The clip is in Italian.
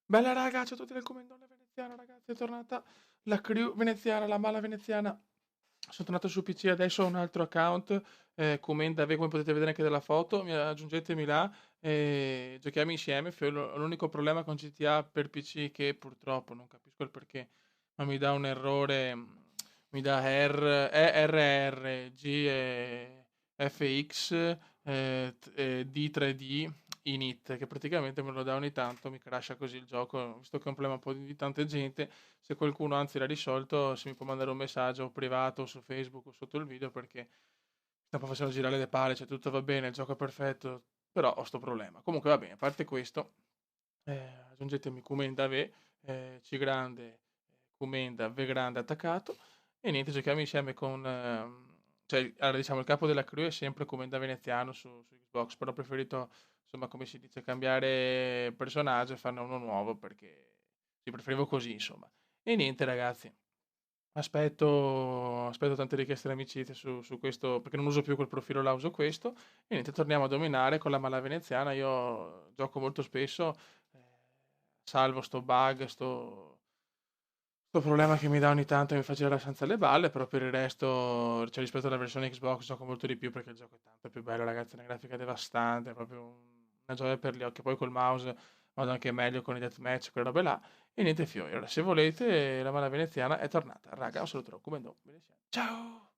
Bella raga, ciao a tutti del Comendone veneziano, ragazzi, è tornata la crew veneziana, la mala veneziana. Sono tornato su PC, adesso ho un altro account, Comenda, come potete vedere anche dalla foto, aggiungetemi là e giochiamo insieme. L'unico problema con GTA per PC che purtroppo non capisco il perché, ma mi dà un errore, mi dà RR, G e FX, D3D init, che praticamente me lo dà ogni tanto, mi crasha così il gioco, visto che è un problema un po' di tante gente. Se qualcuno anzi l'ha risolto, se mi può mandare un messaggio privato su Facebook o sotto il video, perché sta facendo girare le palle, cioè tutto va bene, il gioco è perfetto, però ho sto problema. Comunque va bene, a parte questo, aggiungetemi Comenda V, C grande, Comenda V grande attaccato, e niente, giochiamo insieme con... cioè, allora, diciamo, il capo della crew è sempre Comenda veneziano su Xbox, però ho preferito, insomma, come si dice, cambiare personaggio e farne uno nuovo, perché sì, preferivo così, insomma. E niente, ragazzi, aspetto tante richieste di amicizia su questo, perché non uso più quel profilo là, uso questo. E niente, torniamo a dominare con la mala veneziana. Io gioco molto spesso, eh, salvo sto bug, sto problema che mi dà ogni tanto e mi fa girare senza le balle, però per il resto, cioè rispetto alla versione Xbox, gioco molto di più perché il gioco è tanto più bello, ragazzi, una grafica devastante, è proprio una gioia per gli occhi. Poi col mouse vado anche meglio con i deathmatch, quelle robe là. E niente fiori. Allora, se volete, la mala veneziana è tornata. Raga, un saluto, come no, veneziano. Ciao!